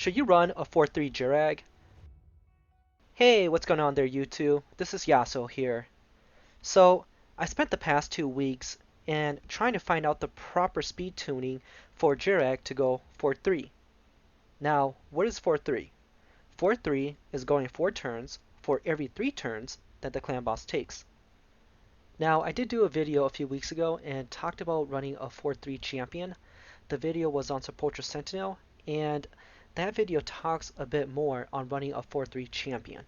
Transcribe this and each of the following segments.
should you run a 4-3 Jareg? Hey, what's going on there, YouTube? This is Yasso here. So, I spent the past 2 weeks and trying to find out the proper speed tuning for Jareg to go 4-3. Now, what is 4-3? 4-3 is going 4 turns for every 3 turns that the clan boss takes. Now, I did do a video a few weeks ago and talked about running a 4-3 champion. The video was on Sepulchre Sentinel, and that video talks a bit more on running a 4-3 champion.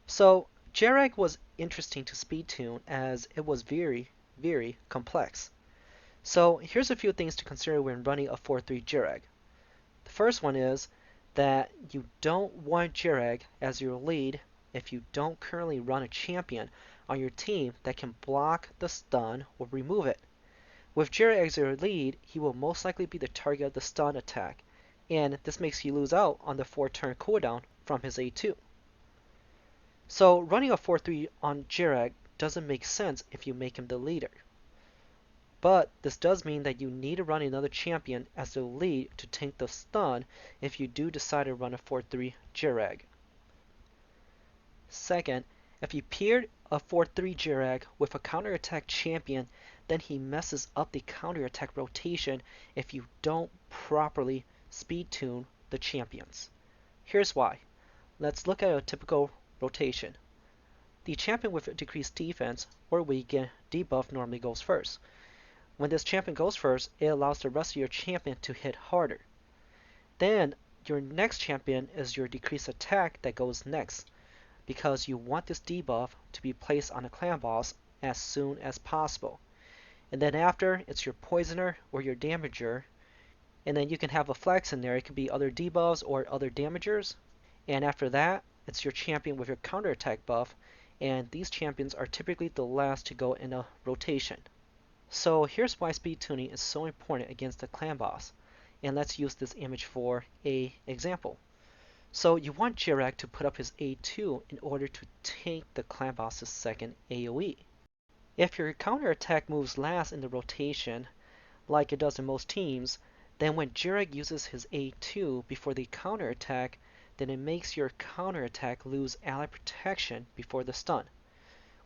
So Jarek was interesting to speed tune as it was very, very complex. So here's a few things to consider when running a 4-3 Jarek. The first one is that you don't want Jarek as your lead if you don't currently run a champion on your team that can block the stun or remove it. With Jarek as your lead, he will most likely be the target of the stun attack, and this makes you lose out on the 4-turn cooldown from his A2. So running a 4-3 on Jarek doesn't make sense if you make him the leader. But this does mean that you need to run another champion as the lead to tank the stun if you do decide to run a 4-3 Jarek. Second, if you paired a 4-3 Jarek with a counterattack champion, then he messes up the counterattack rotation if you don't properly speed tune the champions. Here's why. Let's look at a typical rotation. The champion with decreased defense or weaken debuff normally goes first. When this champion goes first, it allows the rest of your champion to hit harder. Then your next champion is your decreased attack that goes next, because you want this debuff to be placed on a clan boss as soon as possible. And then after, it's your poisoner or your damager, and then you can have a flex in there. It could be other debuffs or other damagers. And after that, it's your champion with your counterattack buff, and these champions are typically the last to go in a rotation. So here's why speed tuning is so important against the clan boss, and let's use this image for an example. So you want Jarek to put up his A2 in order to tank the clan boss's second AoE. If your counterattack moves last in the rotation, like it does in most teams, then when Jarek uses his A2 before the counterattack, then it makes your counterattack lose ally protection before the stun,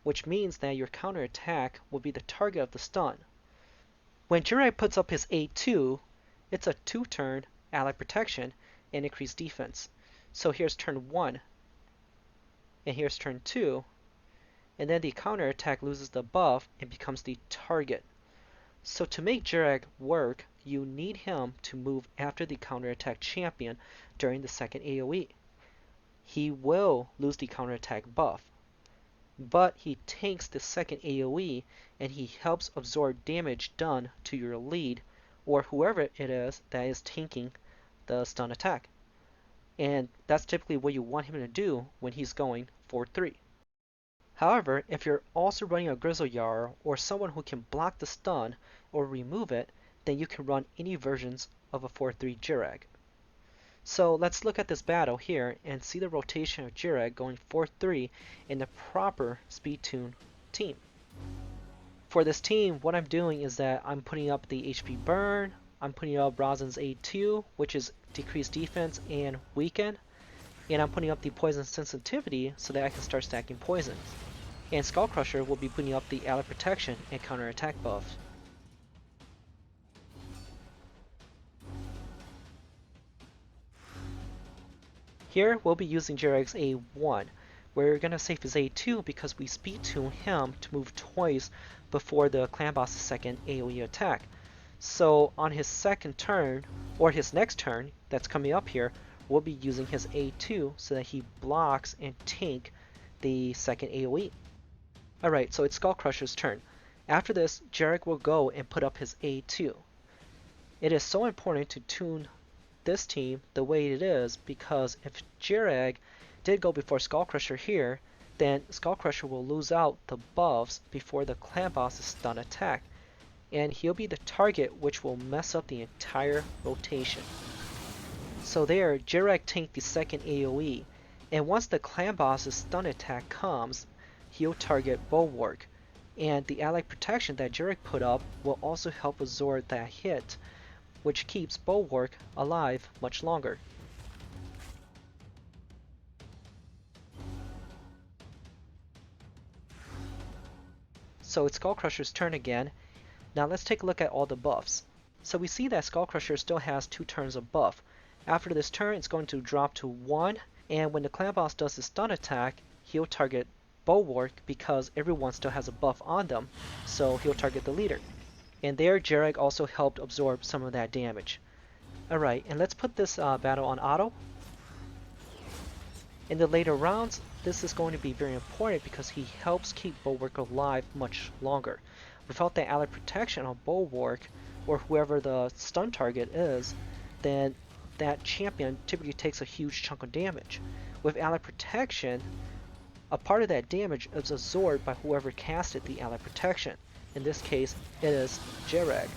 which means that your counterattack will be the target of the stun. When Jarek puts up his A2, it's a 2-turn ally protection and increased defense. So here's turn 1, and here's turn 2, and then the counterattack loses the buff and becomes the target. So to make Jarek work, you need him to move after the counterattack champion during the second AoE. He will lose the counterattack buff, but he tanks the second AoE and he helps absorb damage done to your lead or whoever it is that is tanking the stun attack. And that's typically what you want him to do when he's going 4-3. However, if you're also running a Grizzle Jarl or someone who can block the stun or remove it, then you can run any versions of a 4-3 Jareg. So let's look at this battle here and see the rotation of Jareg going 4-3 in the proper speed tune team. For this team, what I'm doing is that I'm putting up the HP burn, I'm putting up Rosin's A2, which is decreased defense and weaken, and I'm putting up the poison sensitivity so that I can start stacking poisons. And Skullcrusher will be putting up the ally protection and counterattack buffs. Here we'll be using Jareg's A1. We're going to save his A2 because we speed tune him to move twice before the clan boss's second AoE attack. So on his second turn, or his next turn that's coming up here, we'll be using his A2 so that he blocks and tank the second AoE. Alright, so it's Skullcrusher's turn. After this, Jarek will go and put up his A2. It is so important to tune this team the way it is because if Jarek did go before Skullcrusher here, then Skullcrusher will lose out the buffs before the clan boss's stun attack, and he'll be the target, which will mess up the entire rotation. So there, Jarek tanked the second AoE, and once the clan boss's stun attack comes, he'll target Bulwark, and the ally protection that Jarek put up will also help absorb that hit, which keeps Bulwark alive much longer. So it's Skullcrusher's turn again. Now let's take a look at all the buffs. So we see that Skullcrusher still has 2 turns of buff. After this turn, it's going to drop to 1, and when the clan boss does his stun attack, he'll target Bulwark because everyone still has a buff on them, so he'll target the leader. And there, Jarek also helped absorb some of that damage. Alright, and let's put this battle on auto. In the later rounds, this is going to be very important because he helps keep Bulwark alive much longer. Without the allied protection on Bulwark, or whoever the stun target is, then that champion typically takes a huge chunk of damage. With allied protection, a part of that damage is absorbed by whoever casted the allied protection. In this case, it is Jareg.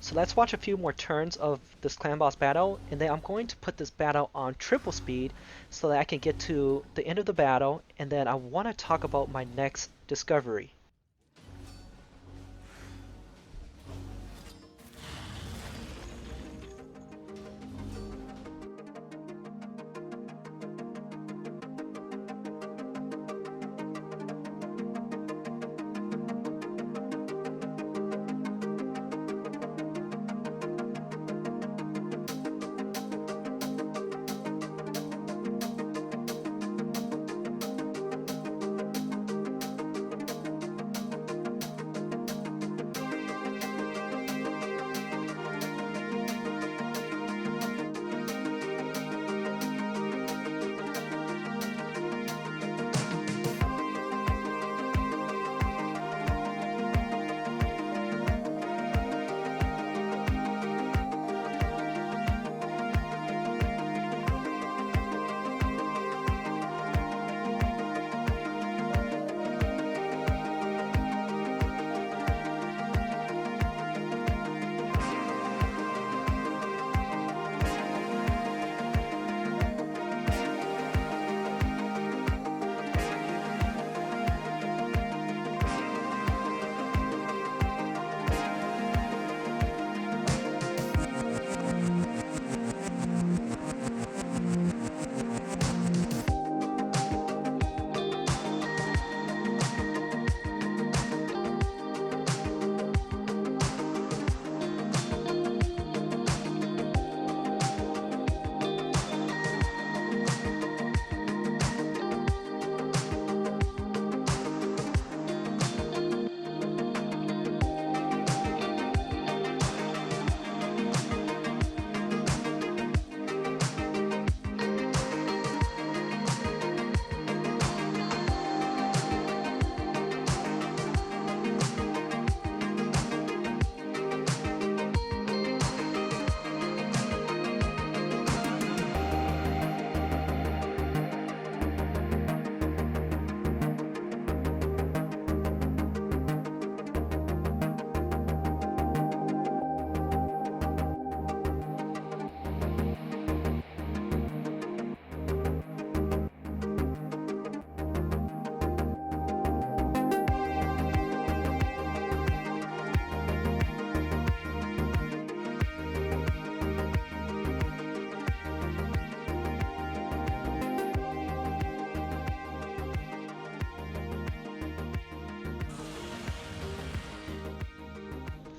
So let's watch a few more turns of this clan boss battle, and then I'm going to put this battle on triple speed so that I can get to the end of the battle, and then I want to talk about my next discovery.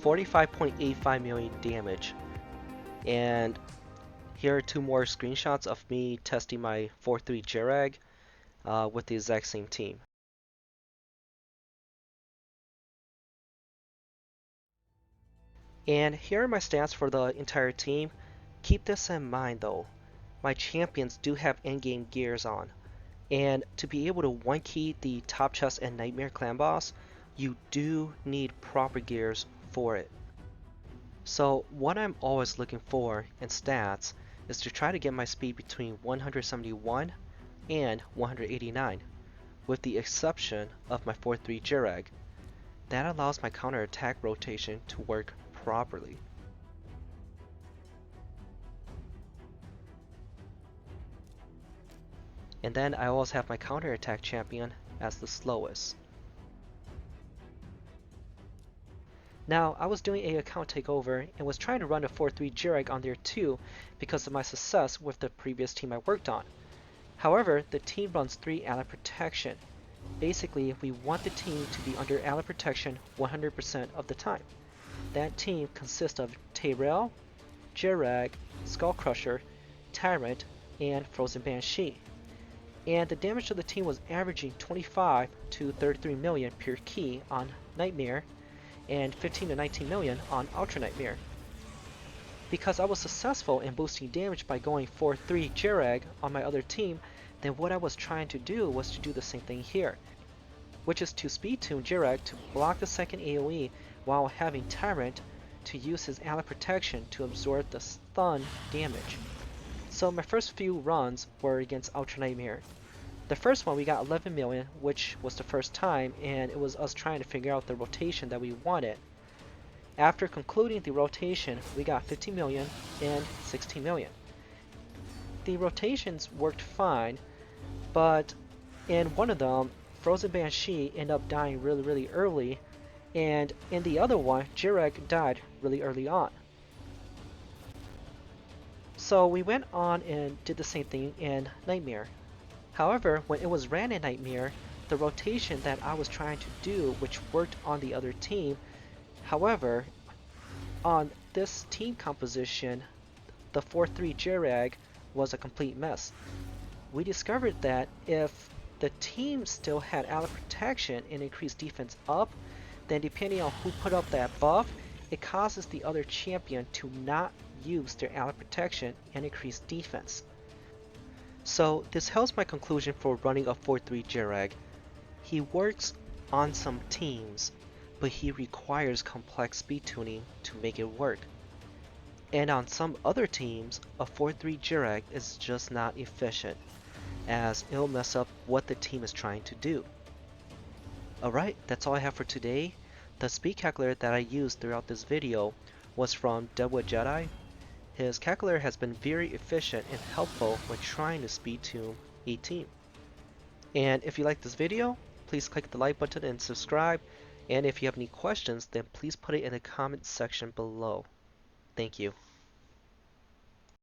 $45.85 million damage. And here are 2 more screenshots of me testing my 4-3 Jareg with the exact same team. And here are my stats for the entire team. Keep this in mind though, my champions do have endgame gears on. And to be able to one-key the top chest and nightmare clan boss, you do need proper gears for it. So what I'm always looking for in stats is to try to get my speed between 171 and 189, with the exception of my 4-3 Jareg. That allows my counterattack rotation to work properly. And then I always have my counterattack champion as the slowest. Now, I was doing a account takeover and was trying to run a 4-3 Jarek on there too because of my success with the previous team I worked on. However, the team runs 3 allied protection, Basically, we want the team to be under ally protection 100% of the time. That team consists of Tyrell, Jareg, Skullcrusher, Tyrant, and Frozen Banshee. And the damage to the team was averaging 25 to 33 million per key on Nightmare and 15 to 19 million on Ultra Nightmare. Because I was successful in boosting damage by going 4-3 Jareg on my other team, then what I was trying to do was to do the same thing here, which is to speed tune Jarek to block the second AoE while having Tyrant to use his ally protection to absorb the stun damage. So my first few runs were against Ultra Nightmare. The first one we got 11 million, which was the first time, and it was us trying to figure out the rotation that we wanted. After concluding the rotation, we got 50 million and 16 million. The rotations worked fine, but in one of them, Frozen Banshee ended up dying really early, and in the other one, Jarek died really early on. So we went on and did the same thing in Nightmare. However, when it was ran in Nightmare, the rotation that I was trying to do, which worked on the other team, however, on this team composition, the 4-3 Jareg was a complete mess. We discovered that if the team still had ally protection and increased defense up, then depending on who put up that buff, it causes the other champion to not use their ally protection and increase defense. So this helps my conclusion for running a 4-3 Jareg. He works on some teams, but he requires complex speed tuning to make it work. And on some other teams, a 4-3 Jareg is just not efficient, as it'll mess up what the team is trying to do. Alright, that's all I have for today. The speed calculator that I used throughout this video was from Deadwood Jedi. His calculator has been very efficient and helpful when trying to speed tune a team. And if you like this video, please click the like button and subscribe. And if you have any questions, then please put it in the comment section below. Thank you.